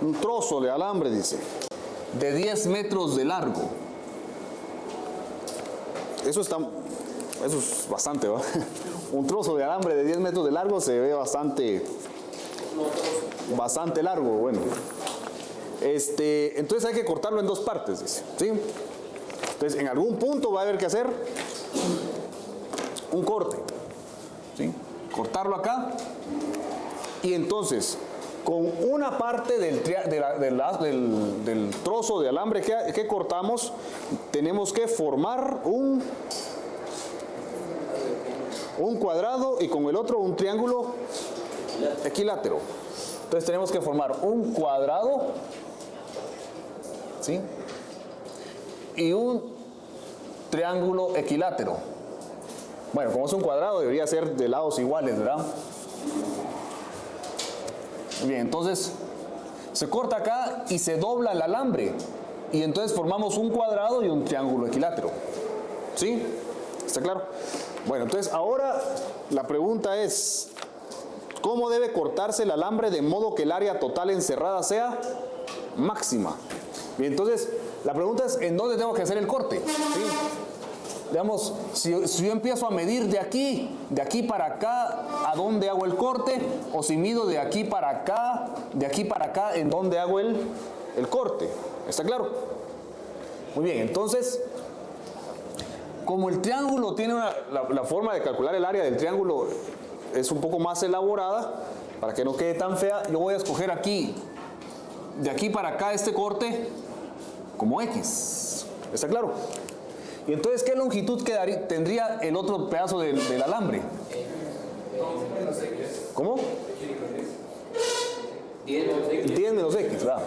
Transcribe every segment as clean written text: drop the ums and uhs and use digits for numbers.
un trozo de alambre, dice, de 10 metros de largo. Eso es bastante, ¿va? Un trozo de alambre de 10 metros de largo se ve bastante largo, bueno. Entonces hay que cortarlo en dos partes, dice, ¿sí? Entonces en algún punto va a haber que hacer un corte, ¿sí? Cortarlo acá, y entonces con una parte del trozo de alambre que cortamos, tenemos que formar un cuadrado, y con el otro un triángulo equilátero. Entonces tenemos que formar un cuadrado, ¿sí? Y un triángulo equilátero. Bueno, como es un cuadrado, debería ser de lados iguales, ¿verdad? Bien, entonces se corta acá y se dobla el alambre, y entonces formamos un cuadrado y un triángulo equilátero, ¿sí? ¿Está claro? Bueno, entonces ahora la pregunta es, ¿cómo debe cortarse el alambre de modo que el área total encerrada sea máxima? Bien, entonces la pregunta es, ¿en dónde tengo que hacer el corte? ¿Sí? Digamos, si yo empiezo a medir de aquí para acá, ¿a dónde hago el corte? O si mido de aquí para acá, ¿en dónde hago el corte? ¿Está claro? Muy bien, entonces, como el triángulo tiene la forma de calcular el área del triángulo es un poco más elaborada, para que no quede tan fea, yo voy a escoger aquí, de aquí para acá, este corte como X. ¿Está claro? Y entonces, ¿qué longitud tendría el otro pedazo del alambre? ¿Cómo? 10 menos X, ¿verdad?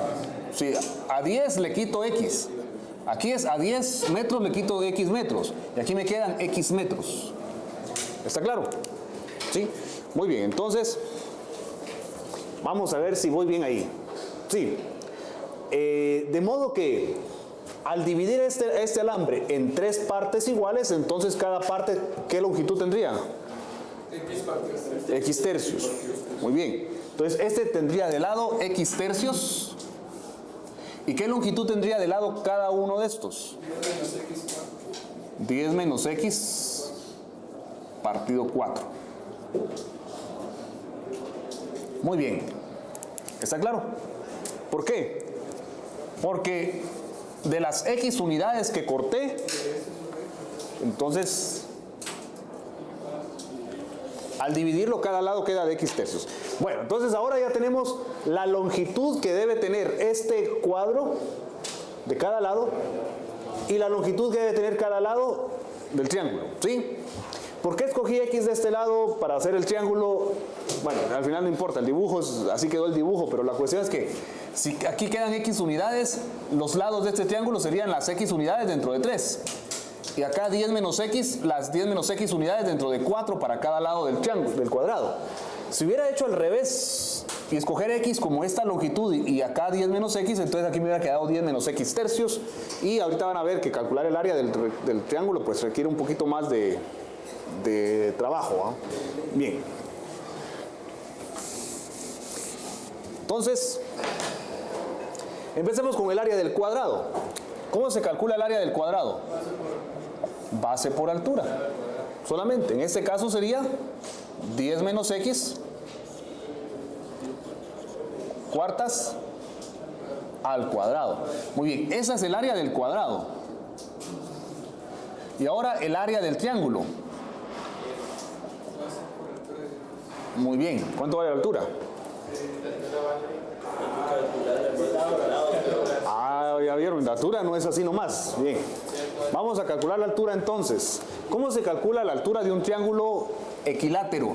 Sí, a 10 le quito X. Aquí es a 10 metros le quito X metros. Y aquí me quedan X metros. ¿Está claro? ¿Sí? Muy bien, entonces, vamos a ver si voy bien ahí. Sí. De modo que al dividir este alambre en 3 partes iguales, entonces cada parte, ¿qué longitud tendría? X tercios. Muy bien. Entonces este tendría de lado X tercios. ¿Y qué longitud tendría de lado cada uno de estos? 10 menos X partido 4. Muy bien. ¿Está claro? ¿Por qué? Porque de las X unidades que corté, entonces al dividirlo cada lado queda de X tercios. Bueno, entonces ahora ya tenemos la longitud que debe tener este cuadro de cada lado y la longitud que debe tener cada lado del triángulo, ¿sí? ¿Por qué escogí X de este lado para hacer el triángulo? Bueno, al final no importa, el dibujo, así quedó el dibujo, pero la cuestión es que si aquí quedan X unidades, los lados de este triángulo serían las X unidades dentro de 3. Y acá 10 menos X, las 10 menos X unidades dentro de 4 para cada lado del triángulo, del cuadrado. Si hubiera hecho al revés y escoger X como esta longitud y acá 10 menos X, entonces aquí me hubiera quedado 10 menos X tercios. Y ahorita van a ver que calcular el área del triángulo pues requiere un poquito más de trabajo, ¿eh? Bien. Entonces, empecemos con el área del cuadrado. ¿Cómo se calcula el área del cuadrado? Base por altura. Solamente. En este caso sería 10 menos X cuartas al cuadrado. Muy bien. Esa es el área del cuadrado. Y ahora el área del triángulo. Muy bien. ¿Cuánto vale la altura? Ah, ya vieron, la altura no es así nomás. Bien. Vamos a calcular la altura entonces. ¿Cómo se calcula la altura de un triángulo equilátero?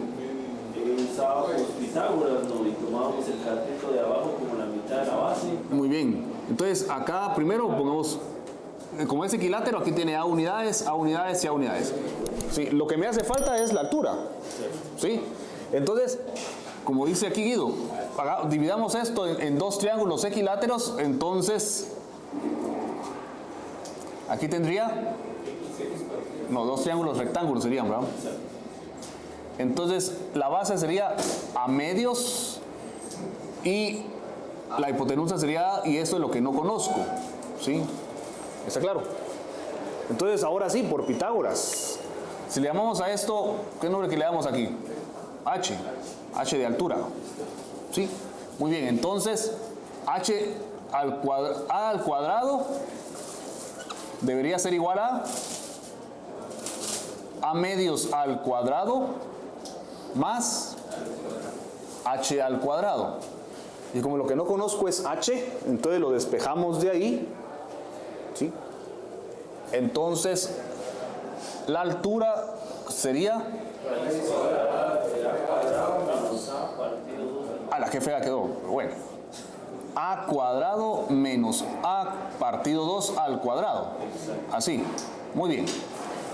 Usábamos Pitágoras, ¿no? Y tomábamos el cateto de abajo como la mitad de la base. Muy bien. Entonces acá primero pongamos, como es equilátero, aquí tiene A unidades, A unidades y A unidades. Sí, lo que me hace falta es la altura. ¿Sí? Entonces, como dice aquí Guido, dividamos esto en 2 triángulos equiláteros, entonces aquí tendría, no, 2 triángulos rectángulos serían, ¿verdad? Entonces la base sería a medios y La hipotenusa sería A y esto es lo que no conozco. ¿Sí? ¿Está claro? Entonces, ahora sí, por Pitágoras. Si le llamamos a esto, ¿qué nombre que le damos aquí? H. H de altura. ¿Sí? Muy bien, entonces, A al cuadrado debería ser igual a medios al cuadrado más H al cuadrado. Y como lo que no conozco es H, entonces lo despejamos de ahí. ¿Sí? Entonces, la altura sería... la que fea quedó. Bueno. A cuadrado menos A partido 2 al cuadrado. Así. Muy bien.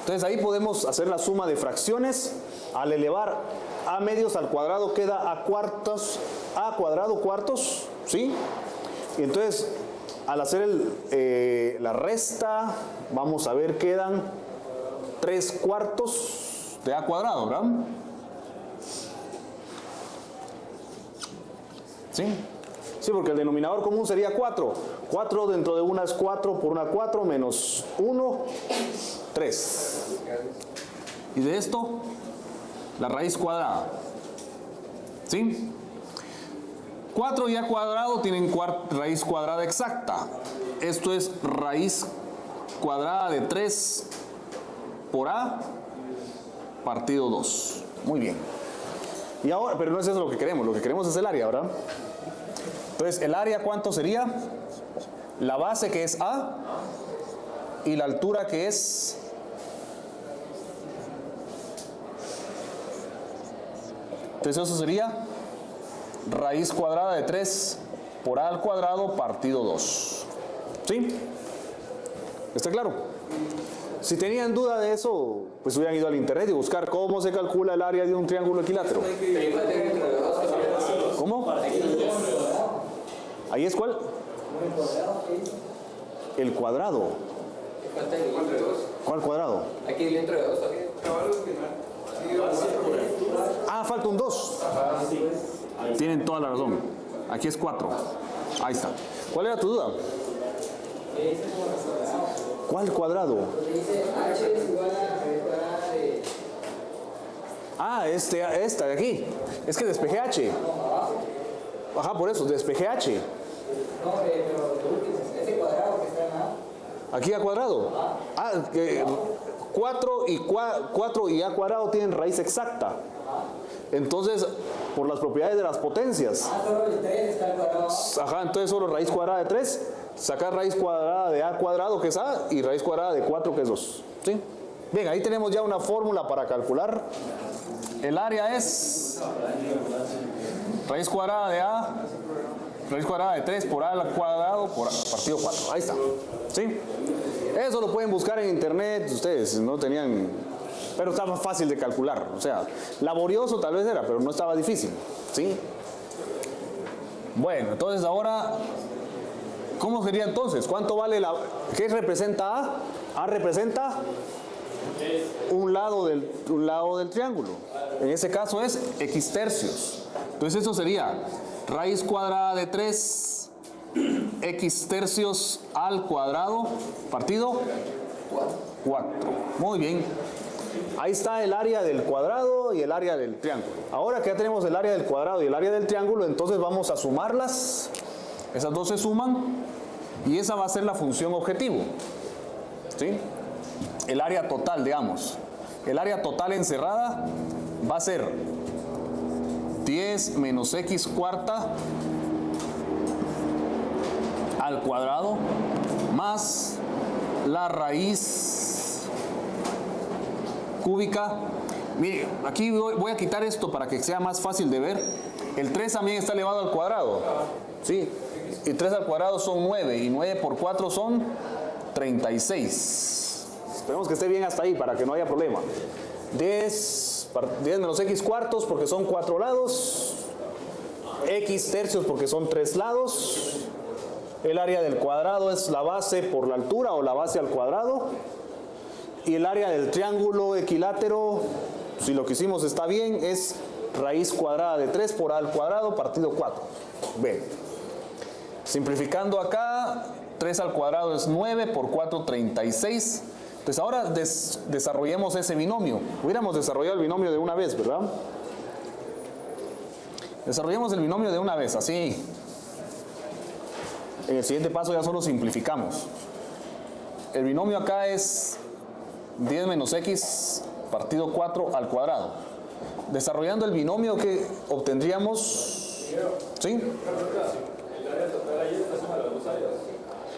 Entonces ahí podemos hacer la suma de fracciones. Al elevar A medios al cuadrado queda A cuartos, A cuadrado cuartos. ¿Sí? Y entonces, al hacer la resta, vamos a ver, quedan 3 cuartos de A cuadrado, ¿verdad? ¿Sí? Sí, porque el denominador común sería 4. 4 dentro de una es 4 por una 4 menos 1, 3. Y de esto, la raíz cuadrada. ¿Sí? 4 y A cuadrado tienen raíz cuadrada exacta. Esto es raíz cuadrada de 3 por A partido 2. Muy bien. Y ahora, pero no es eso lo que queremos es el área, ¿verdad? Entonces, el área, ¿cuánto sería? La base, que es A, y la altura, que es... Entonces, eso sería raíz cuadrada de 3 por A al cuadrado partido 2. ¿Sí? ¿Está claro? Si tenían duda de eso, pues hubieran ido al internet y buscar cómo se calcula el área de un triángulo equilátero. ¿Cómo? ¿Ahí es cuál? El cuadrado. ¿Cuál cuadrado? Aquí dentro de 2 también. Falta un 2. Tienen toda la razón. Aquí es 4. Ahí está. ¿Cuál era tu duda? ¿Cuál cuadrado? Dice H es igual a la raíz cuadrada de... Esta de aquí. Es que despejé H. Ajá, por eso, despejé H. No, pero ese cuadrado que está en A. Aquí A cuadrado. 4 y A cuadrado tienen raíz exacta. Entonces, por las propiedades de las potencias. Solo el 3 está al cuadrado. Ajá, entonces solo raíz cuadrada de 3. Sacar raíz cuadrada de A cuadrado, que es A, y raíz cuadrada de 4, que es 2. ¿Sí? Bien, ahí tenemos ya una fórmula para calcular. El área es raíz cuadrada de A, raíz cuadrada de 3 por A al cuadrado por partido 4. Ahí está. ¿Sí? Eso lo pueden buscar en internet. Ustedes no tenían... Pero estaba fácil de calcular. O sea, laborioso tal vez era, pero no estaba difícil. ¿Sí? Bueno, entonces ahora... ¿Cómo sería entonces? ¿Cuánto vale la... ¿Qué representa A? A representa un lado del triángulo. En ese caso es X tercios. Entonces eso sería raíz cuadrada de 3 X tercios al cuadrado partido 4. Muy bien. Ahí está el área del cuadrado y el área del triángulo. Ahora que ya tenemos el área del cuadrado y el área del triángulo, entonces vamos a sumarlas. Esas dos se suman y esa va a ser la función objetivo. ¿Sí? El área total, digamos. El área total encerrada va a ser 10 menos X cuarta al cuadrado más la raíz cúbica. Mire, aquí voy a quitar esto para que sea más fácil de ver. El 3 también está elevado al cuadrado. ¿Sí? Y 3 al cuadrado son 9. Y 9 por 4 son 36. Esperemos que esté bien hasta ahí para que no haya problema. 10 menos X cuartos porque son 4 lados. X tercios porque son 3 lados. El área del cuadrado es la base por la altura o la base al cuadrado. Y el área del triángulo equilátero, si lo que hicimos está bien, es raíz cuadrada de 3 por A al cuadrado partido 4. B. Simplificando acá, 3 al cuadrado es 9, por 4, 36. Entonces ahora desarrollemos ese binomio. Hubiéramos desarrollado el binomio de una vez, ¿verdad? Desarrollemos el binomio de una vez, así. En el siguiente paso ya solo simplificamos. El binomio acá es 10 menos x partido 4 al cuadrado. Desarrollando el binomio que obtendríamos... ¿Sí?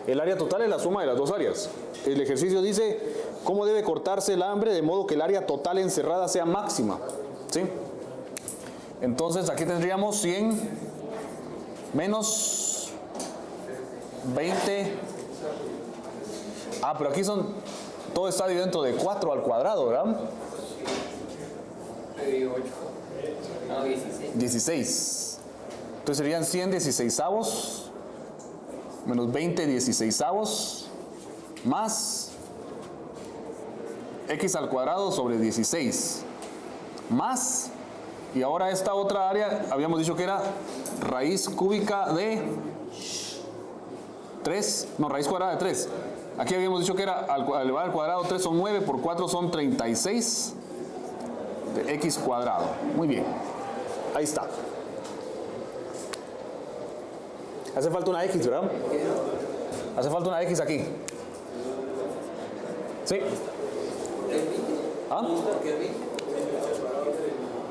El área total es la suma de las dos áreas. El ejercicio dice cómo debe cortarse el hambre de modo que el área total encerrada sea máxima. ¿Sí? Entonces aquí tendríamos 100 menos 20. Pero aquí todo está dividido dentro de 4 al cuadrado, ¿verdad? 16. Entonces serían 100 16avos menos 20 16avos más x al cuadrado sobre 16 más, y ahora esta otra área habíamos dicho que era raíz cúbica de 3, no, raíz cuadrada de 3. Aquí habíamos dicho que era elevado al cuadrado 3 son 9, por 4 son 36 de x cuadrado. Muy bien, ahí está. Hace falta una x, ¿verdad? Hace falta una x aquí. ¿Sí? ¿Ah?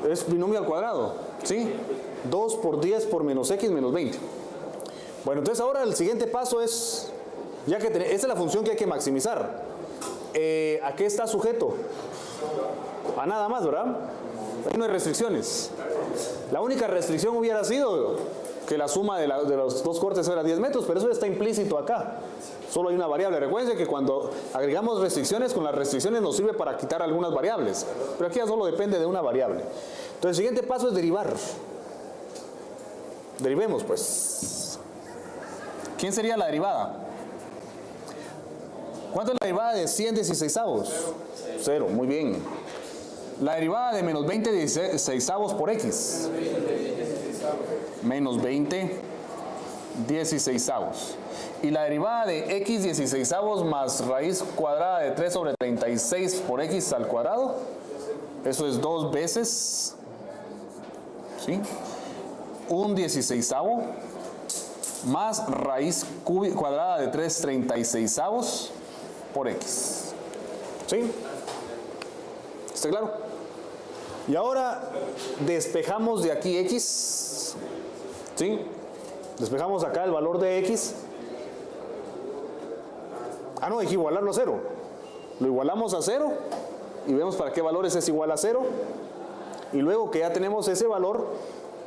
Es binomio al cuadrado, ¿sí? 2 por 10 por menos x menos 20. Bueno, entonces ahora el siguiente paso es, ya que esta es la función que hay que maximizar. ¿A qué está sujeto? A nada más, ¿verdad? Ahí no hay restricciones. La única restricción hubiera sido que la suma de los dos cortes era 10 metros, pero eso ya está implícito acá. Solo hay una variable. Recuerden que cuando agregamos restricciones, con las restricciones nos sirve para quitar algunas variables. Pero aquí ya solo depende de una variable. Entonces el siguiente paso es derivar. Derivemos, pues. ¿Quién sería la derivada? ¿Cuánto es la derivada de 100 16avos? 0, muy bien. La derivada de menos 20 16avos por x. Menos 20 16avos. Y la derivada de x 16avos más raíz cuadrada de 3 sobre 36 por x al cuadrado. Eso es 2 veces, ¿sí?, un 16avo más raíz cuadrada de 3 36avos por x. ¿Sí? ¿Está claro? Y ahora despejamos de aquí x. ¿Sí? Despejamos acá el valor de x. No, hay que igualarlo a 0. Lo igualamos a 0 y vemos para qué valores es igual a 0. Y luego que ya tenemos ese valor,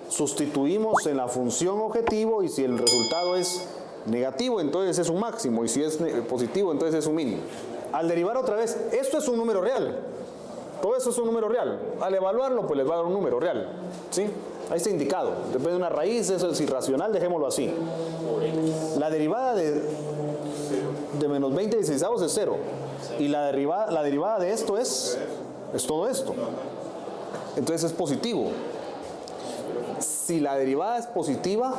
sustituimos en la función objetivo, y si el resultado es negativo, entonces es un máximo, y si es positivo, entonces es un mínimo. Al derivar otra vez, esto es un número real. Todo eso es un número real. Al evaluarlo, pues les va a dar un número real. ¿Sí? Ahí está indicado. Depende de una raíz, eso es irracional, dejémoslo así. La derivada de menos 20 16avos es 0. Y la derivada de esto es todo esto. Entonces es positivo. Si la derivada es positiva,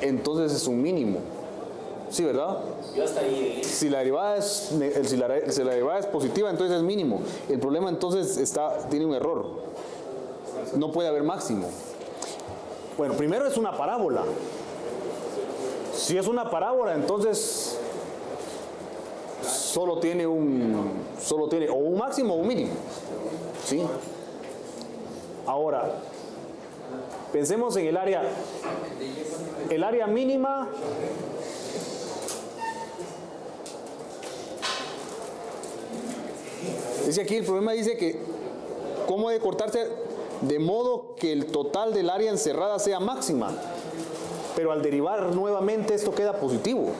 entonces es un mínimo. ¿Sí, verdad? Si la derivada es positiva, entonces es mínimo. El problema entonces tiene un error. No puede haber máximo. Bueno, primero es una parábola. Si es una parábola, entonces solo tiene o un máximo o un mínimo. ¿Sí? Ahora, pensemos en el área. El área mínima dice aquí, el problema dice que cómo debe cortarse de modo que el total del área encerrada sea máxima. Pero al derivar nuevamente esto queda positivo.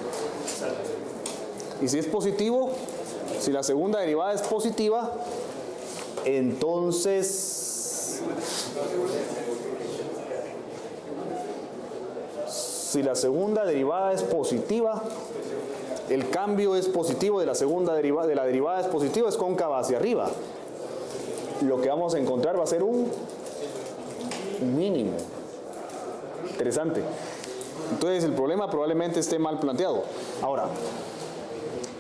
Y si es positivo, si la segunda derivada es positiva, entonces si la segunda derivada es positiva, el cambio es positivo de la segunda derivada, de la derivada es positivo, es cóncava hacia arriba. Lo que vamos a encontrar va a ser un mínimo. Interesante. Entonces el problema probablemente esté mal planteado. Ahora,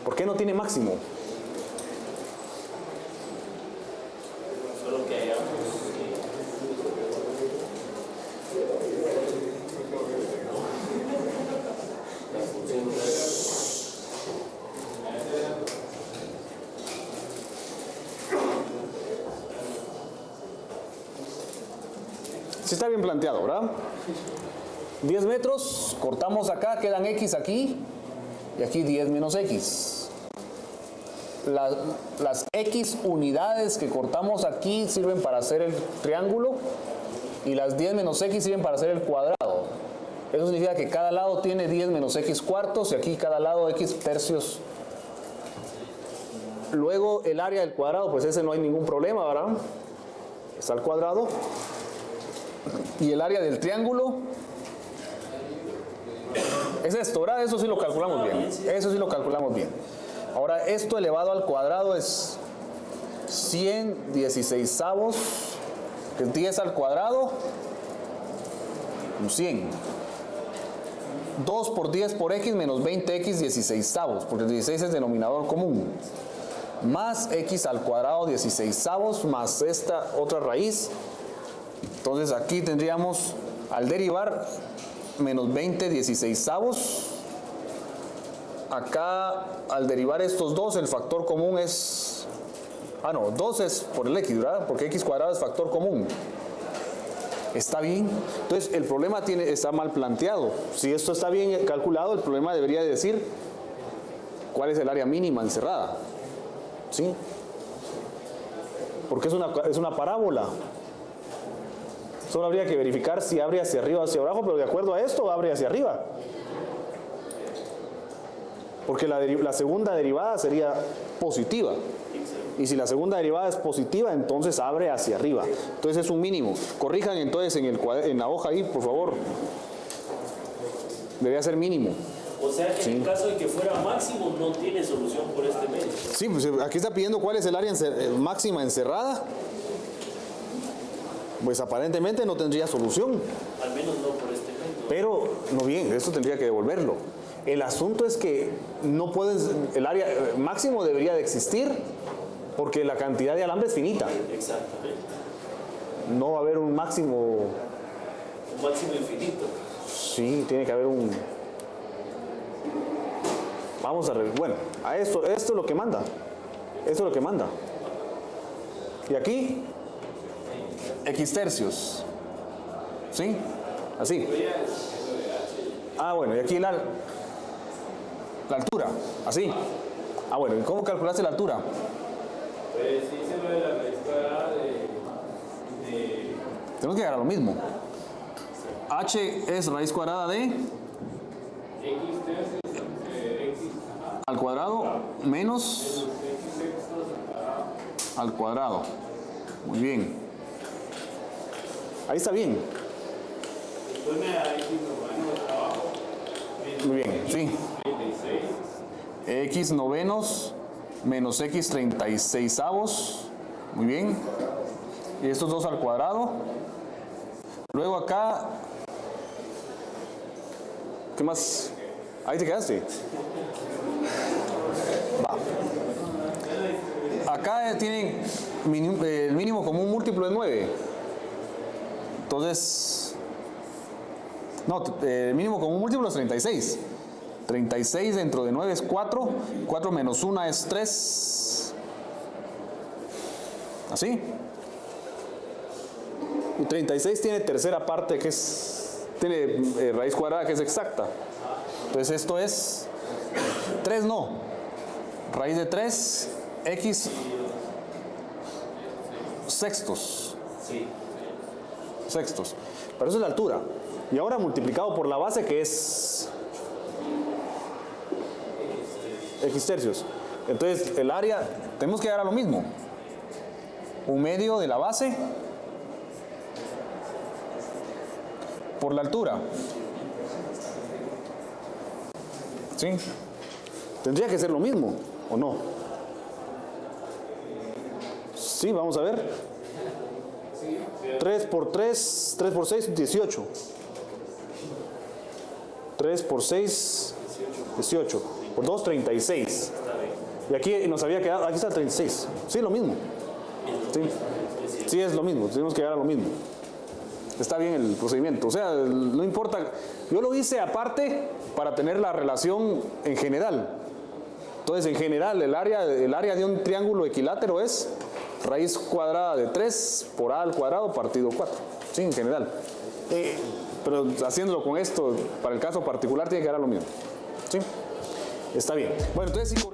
¿por qué no tiene máximo? Solo que hayamos la función Sí está bien planteado, ¿verdad? 10 metros, cortamos acá, quedan X aquí, y aquí 10 menos X. Las X unidades que cortamos aquí sirven para hacer el triángulo, y las 10 menos X sirven para hacer el cuadrado. Eso significa que cada lado tiene 10 menos X cuartos, y aquí cada lado X tercios. Luego el área del cuadrado, pues ese no hay ningún problema, ¿verdad? Está el cuadrado. Y el área del triángulo es esto, ¿verdad? Eso sí lo calculamos bien. Eso sí lo calculamos bien. Ahora, esto elevado al cuadrado es 116avos, que es 10 al cuadrado, 100. 2 por 10 por X menos 20X 16avos, porque el 16 es denominador común. Más X al cuadrado 16avos, más esta otra raíz. Entonces aquí tendríamos, al derivar, menos 20 16avos. Acá, al derivar estos dos, el factor común es... Ah, no, 2 es por el X, ¿verdad? Porque X cuadrado es factor común. ¿Está bien? Entonces, el problema está mal planteado. Si esto está bien calculado, el problema debería decir cuál es el área mínima encerrada. ¿Sí? Porque es una parábola. Solo habría que verificar si abre hacia arriba o hacia abajo, pero de acuerdo a esto, abre hacia arriba. Porque la segunda derivada sería positiva. Y si la segunda derivada es positiva, entonces abre hacia arriba. Entonces es un mínimo. Corrijan entonces en la hoja ahí, por favor. Debería ser mínimo. O sea que Sí. en caso de que fuera máximo, no tiene solución por este medio. Sí, pues aquí está pidiendo cuál es el área máxima encerrada. Pues aparentemente no tendría solución. Al menos no por este medio. Pero, no bien, esto tendría que devolverlo. El asunto es que no puedes, el área máximo debería de existir porque la cantidad de alambre es finita. Exactamente. No va a haber un máximo. Un máximo infinito. Sí, tiene que haber un. Vamos a ver. Bueno, a esto es lo que manda. Esto es lo que manda. Y aquí, X tercios. ¿Sí? Así. Ah, bueno, y aquí la altura. Así. Ah, bueno, ¿y cómo calculaste la altura? Pues sí, se lo de la raíz cuadrada de Tenemos que llegar a lo mismo. H es raíz cuadrada de x tercios x al cuadrado menos al cuadrado. Muy bien. Ahí está bien. después me da x noveno abajo, Muy bien, sí. 36, X novenos menos X 36avos. Muy bien. Y estos dos al cuadrado. Luego acá. ¿Qué más? Ahí te quedaste. Va. Acá tienen el mínimo común múltiplo de 9. Entonces, no, el mínimo común múltiplo es 36. 36 dentro de 9 es 4. 4 menos 1 es 3. ¿Así? Y 36 tiene tercera parte que es, tiene raíz cuadrada que es exacta. Entonces esto es 3 no. Raíz de 3, X sextos. Sí. Sextos. Pero eso es la altura. Y ahora multiplicado por la base que es X tercios. Entonces el área, tenemos que llegar a lo mismo. 1/2 de la base por la altura. ¿Sí? Tendría que ser lo mismo, ¿o no? Sí, vamos a ver. 3 por 3, 3 por 6, 18. 3 por 6, 18. Por 2, 36. Y aquí nos había quedado, aquí está 36. Sí, lo mismo. Sí, sí, es lo mismo, tenemos que llegar a lo mismo. Está bien el procedimiento, o sea, no importa. Yo lo hice aparte para tener la relación en general. Entonces, en general, el área de un triángulo equilátero es raíz cuadrada de 3 por a al cuadrado partido 4. Sí, en general. Pero haciéndolo con esto, para el caso particular, tiene que dar lo mismo. ¿Sí? Está bien. Bueno, entonces sí.